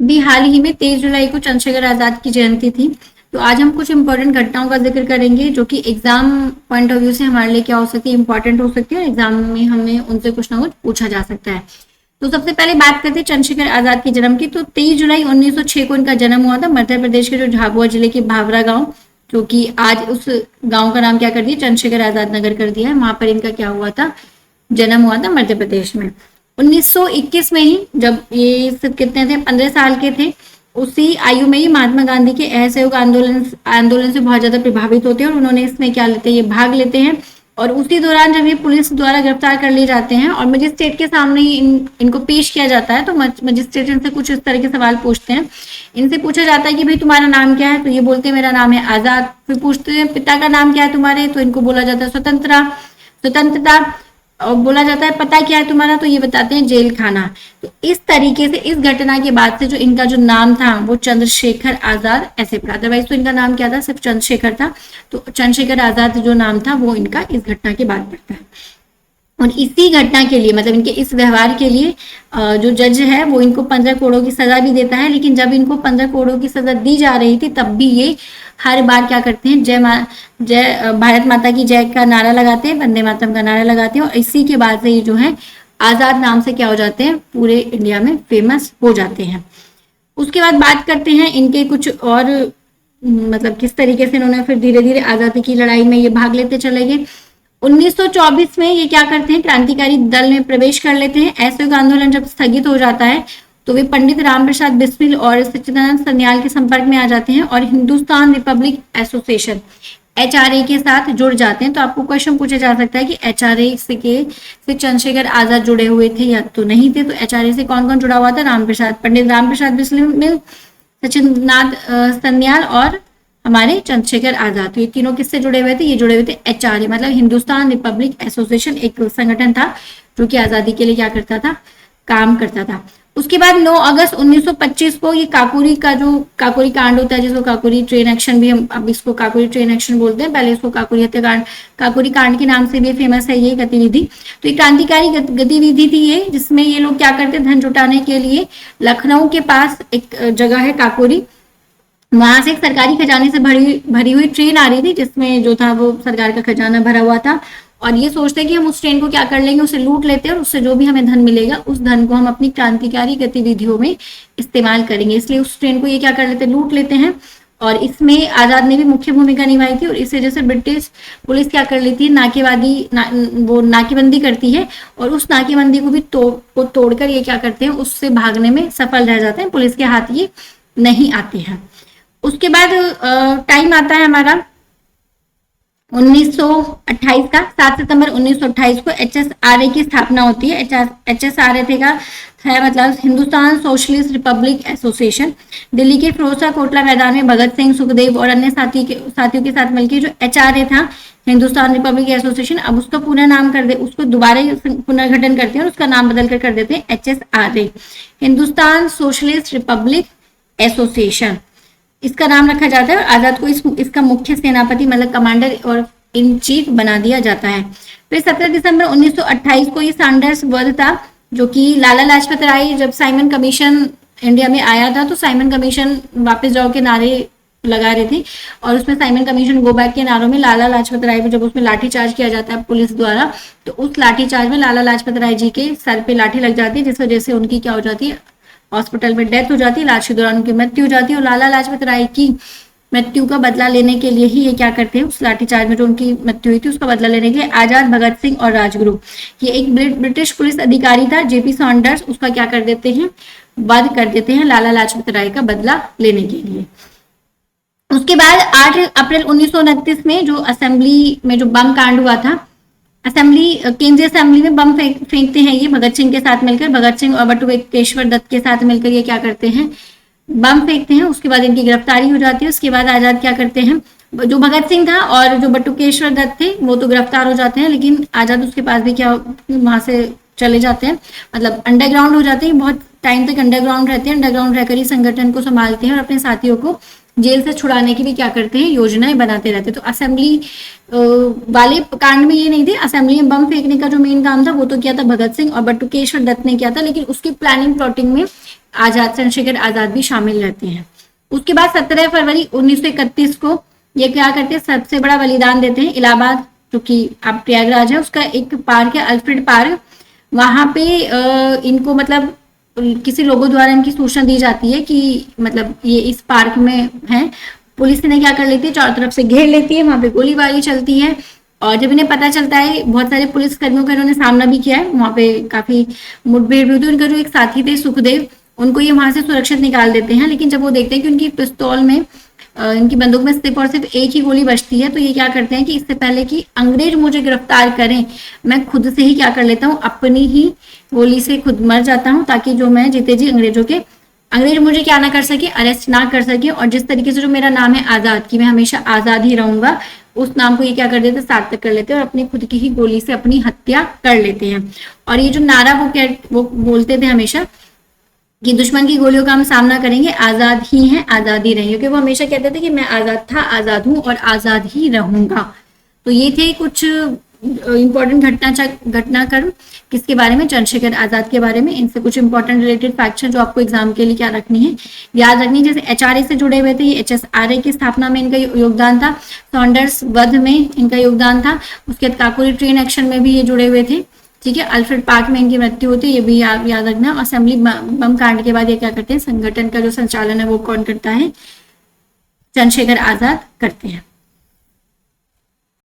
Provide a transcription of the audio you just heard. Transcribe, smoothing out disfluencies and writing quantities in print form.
भी हाल ही में 23 जुलाई को चंद्रशेखर आजाद की जयंती थी। तो आज हम कुछ इंपॉर्टेंट घटनाओं का जिक्र करेंगे जो कि एग्जाम पॉइंट ऑफ व्यू से हमारे लिए क्या हो सकती है, इंपॉर्टेंट हो सकती है, और एग्जाम में हमें उनसे कुछ ना कुछ पूछा जा सकता है। तो सबसे पहले बात करते हैं चंद्रशेखर आजाद के जन्म की। तो 23 जुलाई 1906 को इनका जन्म हुआ था मध्य प्रदेश के जो झाबुआ जिले के भावरा गांव, जो कि आज उस गांव का नाम क्या कर दिया, चंद्रशेखर आजाद नगर कर दिया है, वहां पर इनका क्या हुआ था, जन्म हुआ था मध्य प्रदेश में। 1921 में ही, जब ये सिर्फ कितने थे, 15 साल के थे, उसी आयु में ही महात्मा गांधी के असहयोग आंदोलन से बहुत ज्यादा प्रभावित होते हैं और उन्होंने इसमें क्या लेते हैं, ये भाग लेते हैं। और उसी दौरान जब ये पुलिस द्वारा गिरफ्तार कर लिए जाते हैं और मजिस्ट्रेट के सामने ही इनको पेश किया जाता है, तो मजिस्ट्रेट इनसे कुछ इस तरह के सवाल पूछते हैं। इनसे पूछा जाता है कि भाई तुम्हारा नाम क्या है, तो ये बोलते हैं मेरा नाम है आजाद। फिर पूछते हैं पिता का नाम क्या है तुम्हारे, तो इनको बोला जाता है स्वतंत्रता। और बोला जाता है पता क्या है तुम्हारा, तो ये बताते हैं जेल खाना। तो इस तरीके से इस घटना के बाद से जो इनका जो नाम था वो चंद्रशेखर आजाद ऐसे पड़ा। अदरवाइज तो इनका नाम क्या था, सिर्फ चंद्रशेखर था। तो चंद्रशेखर आजाद जो नाम था वो इनका इस घटना के बाद पड़ता है। और इसी घटना के लिए, मतलब इनके इस व्यवहार के लिए जो जज है वो इनको 15 करोड़ की सजा भी देता है। लेकिन जब इनको 15 करोड़ की सजा दी जा रही थी तब भी ये हर बार क्या करते हैं, जय भारत माता की जय का नारा लगाते हैं, वंदे मातरम का नारा लगाते हैं। और इसी के बाद से ये जो है आजाद नाम से क्या हो जाते हैं, पूरे इंडिया में फेमस हो जाते हैं। उसके बाद बात करते हैं इनके कुछ और, मतलब किस तरीके से इन्होंने फिर धीरे धीरे आजादी की लड़ाई में ये भाग लेते चले गए। 1924 में ये क्या करते हैं, क्रांतिकारी दल में प्रवेश कर लेते हैं। असहयोग आंदोलन जब स्थगित हो जाता है तो वे पंडित राम प्रसाद बिस्मिल और सच्चिदानंद सन्याल के संपर्क में आ जाते हैं और हिंदुस्तान रिपब्लिक एसोसिएशन HRA के साथ जुड़ जाते हैं। तो आपको क्वेश्चन पूछा जा सकता है कि HRA से चंद्रशेखर आजाद जुड़े हुए थे या तो नहीं थे। तो HRA से कौन कौन जुड़ा हुआ था, पंडित राम प्रसाद बिस्मिल, सच्चिदानंद सन्याल और हमारे चंद्रशेखर आजाद। तो ये तीनों किससे जुड़े हुए थे, ये जुड़े हुए थे HRA, मतलब हिंदुस्तान रिपब्लिक एसोसिएशन, एक संगठन था जो कि आजादी के लिए क्या करता था, काम करता था। उसके बाद 9 अगस्त 1925 को ये काकोरी का जो काकोरी कांड होता है, जिसको काकोरी ट्रेन एक्शन भी, हम अब इसको काकोरी ट्रेन एक्शन बोलते हैं, पहले इसको काकोरी हत्याकांड, काकोरी कांड के नाम से भी फेमस है ये गतिविधि। तो ये क्रांतिकारी गतिविधि थी ये, जिसमें ये लोग क्या करते, धन जुटाने के लिए लखनऊ के पास एक जगह है काकोरी, वहां से एक सरकारी खजाने से भरी हुई ट्रेन आ रही थी, जिसमें जो था वो सरकार का खजाना भरा हुआ था। और ये सोचते हैं कि हम उस ट्रेन को क्या कर लेंगे, उसे लूट लेते हैं और उससे जो भी हमें धन मिलेगा उस धन को हम अपनी क्रांतिकारी गतिविधियों में इस्तेमाल करेंगे। इसलिए उस ट्रेन को ये क्या कर लेते हैं, लूट लेते हैं। और इसमें आजाद ने भी मुख्य भूमिका निभाई थी। और इस वजह से ब्रिटिश पुलिस क्या कर लेती है, वो नाकेबंदी करती है और उस नाकेबंदी को भी तोड़कर ये क्या करते हैं, उससे भागने में सफल रह जाते हैं, पुलिस के हाथ ये नहीं आते हैं। उसके बाद टाइम आता है हमारा 1928 का। 7 सितंबर 1928 को HSRA की स्थापना होती है। HSRA का है मतलब Hindustan socialist Republic association. Delhi के फिरोजशाह कोटला मैदान में भगत सिंह, सुखदेव और अन्य साथियों के साथ मिलकर जो HRA था, हिंदुस्तान रिपब्लिक एसोसिएशन, अब उसका पूरा नाम कर दे, उसको दोबारा पुनर्गठन करते हैं और उसका नाम बदल कर देते हैं HSRA, Hindustan socialist Republic association, इसका नाम रखा जाता है। और आजाद को इसका मुख्य सेनापति मतलब कमांडर और इन चीफ बना दिया जाता है। फिर 17 दिसंबर 1928 को ये सैंडर्स वध था, जो कि लाला लाजपत राय, जब साइमन कमीशन इंडिया में आया था तो साइमन कमीशन वापस जाओ के नारे लगा रहे थे और उसमें साइमन कमीशन गो बैक के नारों में लाला लाजपत राय पे जब उसमें लाठीचार्ज किया जाता है पुलिस द्वारा, तो उस लाठीचार्ज में लाला लाजपत राय जी के सर पे लाठी लग जाती है, जिस वजह से उनकी क्या हो जाती है, हॉस्पिटल में डेथ हो जाती है, इलाज के दौरान उनकी मृत्यु हो जाती है। और लाला लाजपत राय की मृत्यु का बदला लेने के लिए ही ये क्या करते हैं, उस लाठीचार्ज में जो उनकी मृत्यु हुई थी उसका बदला लेने के लिए आजाद, भगत सिंह और राजगुरु, ये एक ब्रिटिश पुलिस अधिकारी था JP सॉन्डर्स, उसका क्या कर देते हैं, वध कर देते हैं लाला लाजपत राय का बदला लेने के लिए। उसके बाद 8 अप्रैल 1929 में जो असेंबली में जो बम कांड हुआ था, केंद्रीय असेंबली में बम फेंकते हैं ये भगत सिंह के साथ मिलकर, भगत सिंह और बटुकेश्वर दत्त के साथ मिलकर ये क्या करते हैं, बम फेंकते हैं। उसके बाद इनकी गिरफ्तारी हो जाती है। उसके बाद आजाद क्या करते हैं, जो भगत सिंह था और जो बटुकेश्वर दत्त थे वो तो गिरफ्तार हो जाते हैं, लेकिन आजाद उसके पास भी क्या वहां से चले जाते हैं, मतलब अंडरग्राउंड हो जाते हैं, बहुत टाइम तक अंडरग्राउंड रहते हैं, अंडरग्राउंड रहकर ही संगठन को संभालते हैं और अपने साथियों को जेल से छुड़ाने की भी क्या करते हैं, योजनाएं बनाते रहते हैं। तो असेंबली वाले कांड में ये नहीं थे, असेंबली में बम फेंकने का जो मेन काम था वो तो किया था भगत सिंह और बटुकेश्वर दत्त ने किया था, लेकिन उसकी प्लानिंग प्लॉटिंग में आजाद, चंद्रशेखर आजाद भी शामिल रहते हैं। उसके बाद 17 फरवरी 1931 को ये क्या करते हैं, सबसे बड़ा बलिदान देते हैं। इलाहाबाद जो कि अब प्रयागराज है, उसका एक पार्क है अल्फ्रेड पार्क, वहां पे इनको मतलब किसी लोगों द्वारा इनकी सूचना दी जाती है कि मतलब ये इस पार्क में है। पुलिस ने क्या कर लेती है, चारों तरफ से घेर लेती है, वहां पे गोलीबारी चलती है। और जब इन्हें पता चलता है, बहुत सारे पुलिस कर्मियों का इन्होंने सामना भी किया है, वहां पे काफी मुठभेड़ भी हुई थी। उनका जो एक साथी थे सुखदेव, उनको ये वहां से सुरक्षित निकाल देते हैं। लेकिन जब वो देखते हैं कि उनकी पिस्तौल में, इनकी बंदूक में सिर्फ और सिर्फ एक ही गोली बचती है, तो ये क्या करते हैं कि इससे पहले कि अंग्रेज मुझे गिरफ्तार करें, मैं खुद से ही क्या कर लेता हूँ, अपनी ही गोली से खुद मर जाता हूँ, ताकि जो मैं जीते जी अंग्रेज मुझे क्या ना कर सके, अरेस्ट ना कर सके। और जिस तरीके से जो मेरा नाम है आजाद, कि मैं हमेशा आजाद ही रहूंगा, उस नाम को ये क्या कर देते हैं, सार्थक कर लेते हैं और अपनी खुद की ही गोली से अपनी हत्या कर लेते हैं। और ये जो नारा वो बोलते थे हमेशा कि दुश्मन की गोलियों का हम सामना करेंगे, आजाद ही हैं, आजाद ही रहेंगे, क्योंकि वो हमेशा कहते थे कि मैं आजाद था, आजाद हूं और आजाद ही रहूंगा। तो ये थे कुछ इंपॉर्टेंट घटनाक्रम किसके बारे में, चंद्रशेखर आजाद के बारे में। इनसे कुछ इंपॉर्टेंट रिलेटेड फैक्ट्स जो आपको एग्जाम के लिए क्या रखनी है, याद रखनी है। जैसे एचआरए से जुड़े हुए थे, ये एचएसआरए की स्थापना में इनका योगदान था, सॉन्डर्स वध में इनका योगदान था, उसके बाद काकोरी ट्रेन एक्शन में भी ये जुड़े हुए थे। ठीक है, अल्फ्रेड पार्क में इनकी मृत्यु होती है, ये भी याद रखना। असेंबली बम कांड के बाद ये क्या करते हैं, संगठन का जो संचालन है वो कौन करता है, चंद्रशेखर आजाद करते हैं।